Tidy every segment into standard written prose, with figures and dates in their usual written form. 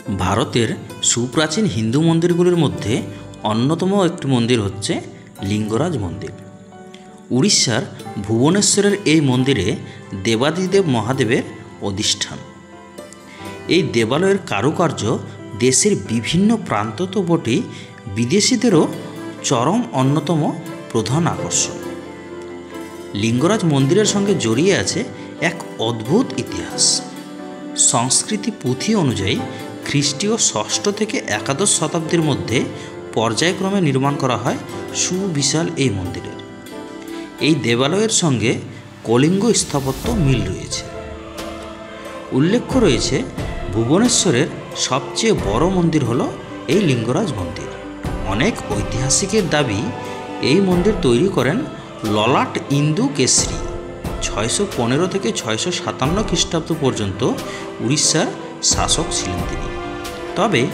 ভারতের সুপ্রাচীন হিন্দু মন্দিরগুলির মধ্যে অন্যতম একটি মন্দির হচ্ছে লিঙ্গরাজ মন্দির। উড়িষ্যার ভুবনেশ্বরের এই মন্দিরে দেবাদিদেব মহাদেবের অধিষ্ঠান। এই দেবালয়ের কারুকার্য দেশের বিভিন্ন প্রান্ত তো বটেই, বিদেশিদেরও চরম অন্যতম প্রধান আকর্ষণ। লিঙ্গরাজ মন্দিরের সঙ্গে জড়িয়ে আছে এক অদ্ভুত ইতিহাস। সংস্কৃতি পুঁথি অনুযায়ী খ্রিস্টীয় ষষ্ঠ থেকে একাদশ শতাব্দীর মধ্যে পর্যায়ক্রমে নির্মাণ করা হয় সুবিশাল এই মন্দিরের। এই দেবালয়ের সঙ্গে কলিঙ্গ স্থাপত্য মিল রয়েছে। উল্লেখ্য রয়েছে, ভুবনেশ্বরের সবচেয়ে বড় মন্দির হল এই লিঙ্গরাজ মন্দির। অনেক ঐতিহাসিকের দাবি এই মন্দির তৈরি করেন ললাট ইন্দু কেশরী। 615 থেকে 657 খ্রিস্টাব্দ পর্যন্ত উড়িষ্যার শাসক ছিলেন তিনি। তবে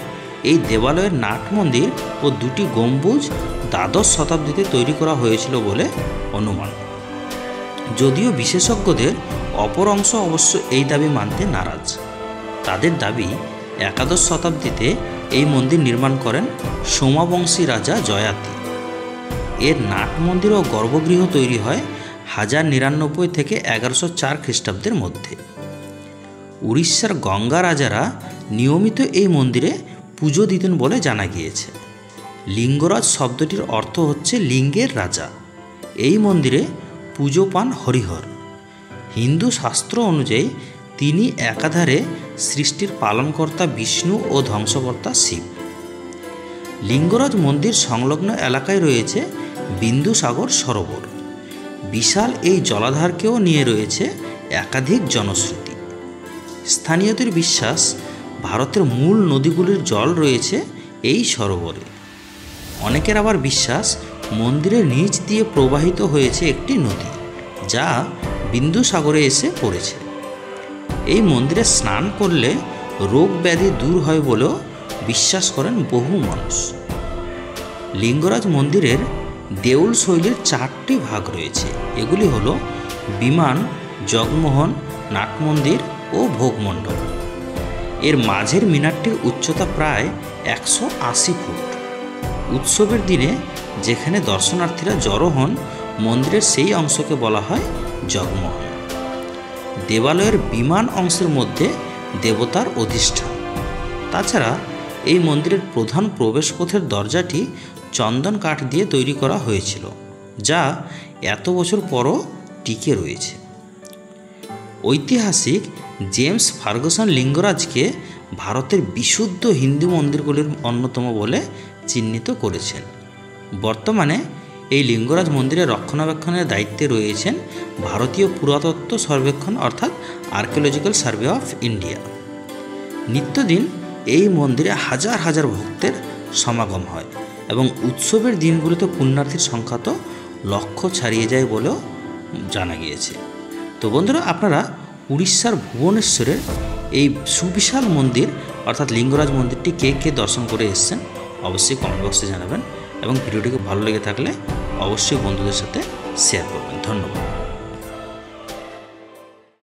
এই দেবালয়ের নাট মন্দির ও দুটি গম্বুজ দ্বাদশ শতাব্দীতে তৈরি করা হয়েছিল বলে অনুমান। যদিও বিশেষজ্ঞদের অপর অংশ অবশ্য এই দাবি মানতে নারাজ। তাদের দাবি একাদশ শতাব্দীতে এই মন্দির নির্মাণ করেন সোমাবংশী রাজা জয়াতি। এর নাট মন্দির ও গর্ভগৃহ তৈরি হয় 1099 থেকে 1104 খ্রিস্টাব্দের মধ্যে। উড়িষ্যার গঙ্গা রাজারা নিয়মিত এই মন্দিরে পুজো দিতেন বলে জানা গিয়েছে। লিঙ্গরাজ শব্দটির অর্থ হচ্ছে লিঙ্গের রাজা। এই মন্দিরে পুজো পান হরিহর। হিন্দু শাস্ত্র অনুযায়ী তিনি একাধারে সৃষ্টির পালনকর্তা বিষ্ণু ও ধ্বংসকর্তা শিব। লিঙ্গরাজ মন্দির সংলগ্ন এলাকায় রয়েছে বিন্দুসাগর সরোবর। বিশাল এই জলাধারকেও নিয়ে রয়েছে একাধিক জনশ্রুতি। স্থানীয়দের বিশ্বাস, ভারতের মূল নদীগুলির জল রয়েছে এই সরোবরে। অনেকের আবার বিশ্বাস, মন্দিরের নিচ দিয়ে প্রবাহিত হয়েছে একটি নদী, যা বিন্দুসাগরে এসে পড়েছে। এই মন্দিরে স্নান করলে রোগ ব্যাধি দূর হয় বলেও বিশ্বাস করেন বহু মানুষ। লিঙ্গরাজ মন্দিরের দেউল শৈলীর 4টি ভাগ রয়েছে। এগুলি হল বিমান, জগমোহন, নাটমন্দির ও ভোগমণ্ডপ। এর মাঝের মিনারটির উচ্চতা প্রায় 180 ফুট। উৎসবের দিনে যেখানে দর্শনার্থীরা জড়ো হন, মন্দিরের সেই অংশকে বলা হয় জগমোহন। দেবালয়ের বিমান অংশের মধ্যে দেবতার অধিষ্ঠান। তাছাড়া এই মন্দিরের প্রধান প্রবেশপথের দরজাটি চন্দন কাঠ দিয়ে তৈরি করা হয়েছিল, যা এত বছর পরও টিকে রয়েছে। ঐতিহাসিক জেমস ফার্গুসন লিঙ্গরাজকে ভারতের বিশুদ্ধ হিন্দু মন্দিরগুলির অন্যতম বলে চিহ্নিত করেছেন। বর্তমানে এই লিঙ্গরাজ মন্দিরের রক্ষণাবেক্ষণের দায়িত্বে রয়েছেন ভারতীয় পুরাতত্ত্ব সর্বেক্ষণ অর্থাৎ আর্কিওলজিক্যাল সার্ভে অফ ইন্ডিয়া। নিত্যদিন এই মন্দিরে হাজার হাজার ভক্তের সমাগম হয় এবং উৎসবের দিনগুলিতে পুণ্যার্থীর সংখ্যা তো লক্ষ ছাড়িয়ে যায় বলেও জানা গিয়েছে। তো বন্ধুরা, আপনারা উড়িষ্যার ভুবনেশ্বরের এই সুবিশাল মন্দির অর্থাৎ লিঙ্গরাজ মন্দিরটি কে কে দর্শন করে এসেছেন অবশ্যই কমেন্ট বক্সে জানাবেন এবং ভিডিওটিকে ভালো লেগে থাকলে অবশ্যই বন্ধুদের সাথে শেয়ার করবেন। ধন্যবাদ।